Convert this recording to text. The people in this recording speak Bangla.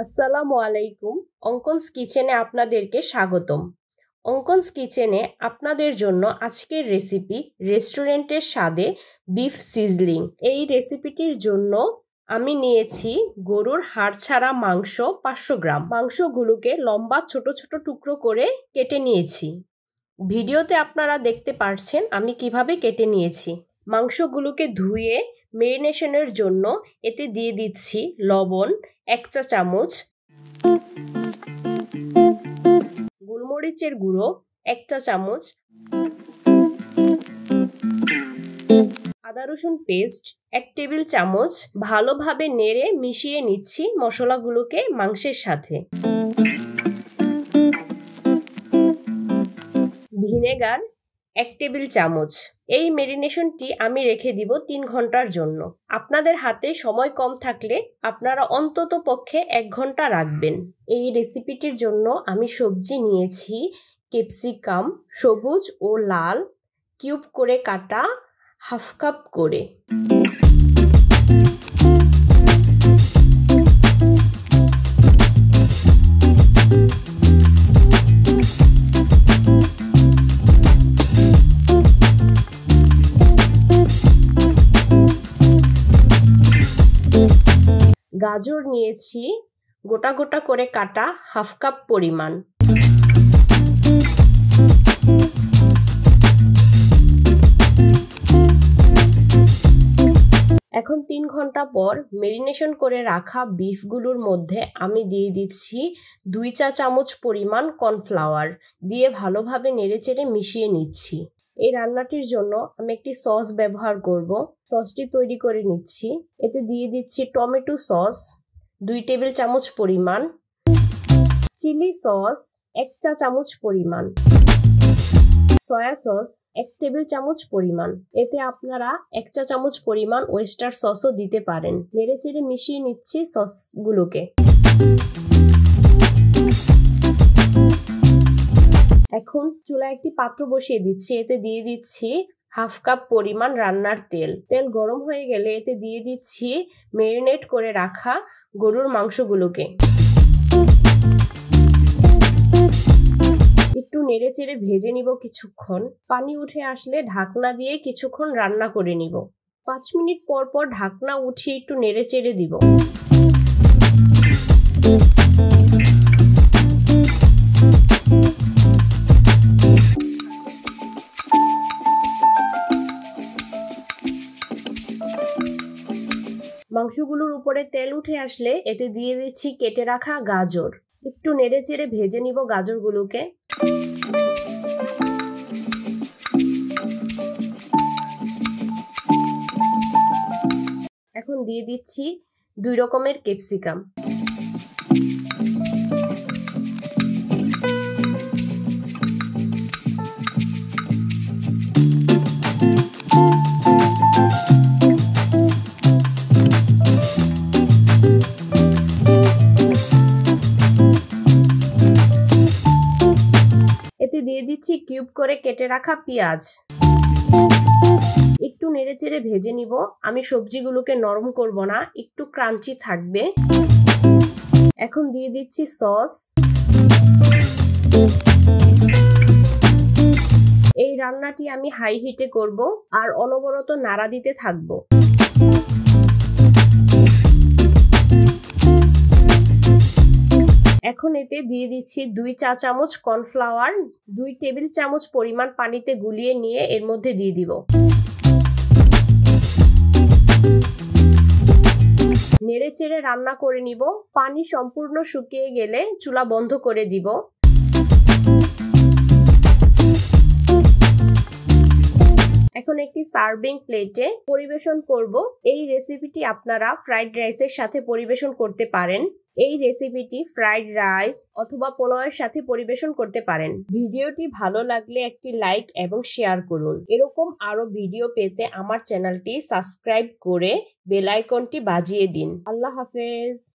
আসসালামু আলাইকুম। অঙ্কনস কিচেনে আপনাদেরকে স্বাগতম। অঙ্কনস কিচেনে আপনাদের জন্য আজকের রেসিপি রেস্টুরেন্টের স্বাদে বিফ সিজলিং। এই রেসিপিটির জন্য আমি নিয়েছি গরুর হাড় ছাড়া মাংস 500 গ্রাম। মাংসগুলোকে লম্বা ছোট ছোট টুকরো করে কেটে নিয়েছি। ভিডিওতে আপনারা দেখতে পারছেন আমি কিভাবে কেটে নিয়েছি। মাংসগুলোকে ধুয়ে মেরিনেশনের জন্য এতে দিয়ে দিচ্ছি লবণ 1 চা চামচ, গোলমরিচের গুঁড়ো 1 চা চামচ, আদা রসুন পেস্ট 1 টেবিল চামচ। ভালোভাবে নেড়ে মিশিয়ে নিচ্ছি মশলাগুলোকে মাংসের সাথে। ভিনেগার 1 টেবিল চামচ। এই মেরিনেশনটি আমি রেখে দিব 3 ঘন্টার জন্য। আপনাদের হাতে সময় কম থাকলে আপনারা অন্তত পক্ষে 1 ঘন্টা রাখবেন। এই রেসিপিটির জন্য আমি সবজি নিয়েছি ক্যাপসিকাম, সবুজ ও লাল, কিউব করে কাটা, হাফ কাপ করে। গাজর নিয়েছি গোটা গোটা করে কাটা, হাফ কাপ পরিমাণ। এখন 3 ঘন্টা পর মেরিনেশন করে রাখা বিফগুলোর মধ্যে আমি দিয়ে দিচ্ছি 2 চা চামচ পরিমাণ কর্নফ্লাওয়ার দিয়ে ভালোভাবে নেড়েচেড়ে মিশিয়ে নিচ্ছি। এই রান্নাটির জন্য আমি একটি সস ব্যবহার করব। সসটি তৈরি করে নিচ্ছি। এতে দিয়ে দিচ্ছি টমেটো সস 2 টেবিল চামচ পরিমাণ, চিলি সস 1 চা চামচ পরিমাণ, সয়া সস 1 টেবিল চামচ পরিমাণ। এতে আপনারা 1 চা চামচ পরিমাণ ওয়েস্টার সসও দিতে পারেন। নেড়েচেড়ে মিশিয়ে নিচ্ছি সসগুলোকে। এখন চুলায় একটি পাত্র বসিয়ে দিচ্ছি। এতে দিয়ে দিচ্ছি হাফ কাপ পরিমাণ রান্নার তেল। তেল গরম হয়ে গেলে এতে দিয়ে দিচ্ছি ম্যারিনেট করে রাখা গরুর মাংসগুলোকে। একটু নেড়েচেড়ে ভেজে নিব কিছুক্ষণ। পানি উঠে আসলে ঢাকনা দিয়ে কিছুক্ষণ রান্না করে নিব। 5 মিনিট পর পর ঢাকনা উঠিয়ে একটু নেড়েচেড়ে দিব। মাংসগুলোর উপরে তেল উঠে আসলে এতে দিয়ে দিচ্ছি কেটে রাখা গাজর। একটু নেড়েচেড়ে ভেজে নিব গাজরগুলোকে। এখন দিয়ে দিচ্ছি 2 রকমের ক্যাপসিকাম। দিয়ে দিচ্ছি কিউব করে কেটে রাখা পেঁয়াজ। একটু নেড়েচেড়ে ভেজে নিব। আমি সবজিগুলোকে নরম করব না, একটু ক্রাঞ্চি থাকবে। এখন দিয়ে দিচ্ছি সস। এই রান্নাটি আমি হাই হিটে করব আর অনবরত নাড়া দিতে থাকবো। এখন এতে দিয়ে দিচ্ছি 2 চা চামচ কর্নফ্লাওয়ার, 2 টেবিল চামচ পরিমাণ পানিতে গুলিয়ে নিয়ে এর মধ্যে দিয়ে দিব। নেড়েচেড়ে রান্না করে নিব। পানি সম্পূর্ণ শুকিয়ে গেলে চুলা বন্ধ করে দিব। এখন একটি সার্ভিং প্লেটে পরিবেশন করব। এই রেসিপিটি আপনারা ফ্রাইড রাইসের সাথে পরিবেশন করতে পারেন। এই রেসিপিটি ফ্রাইড রাইস অথবা পোলাওয়ের সাথে পরিবেশন করতে পারেন। ভিডিওটি ভালো লাগলে একটি লাইক এবং শেয়ার করুন। এরকম আরো ভিডিও পেতে আমার চ্যানেলটি সাবস্ক্রাইব করে বেল আইকনটি বাজিয়ে দিন। আল্লাহ হাফেজ।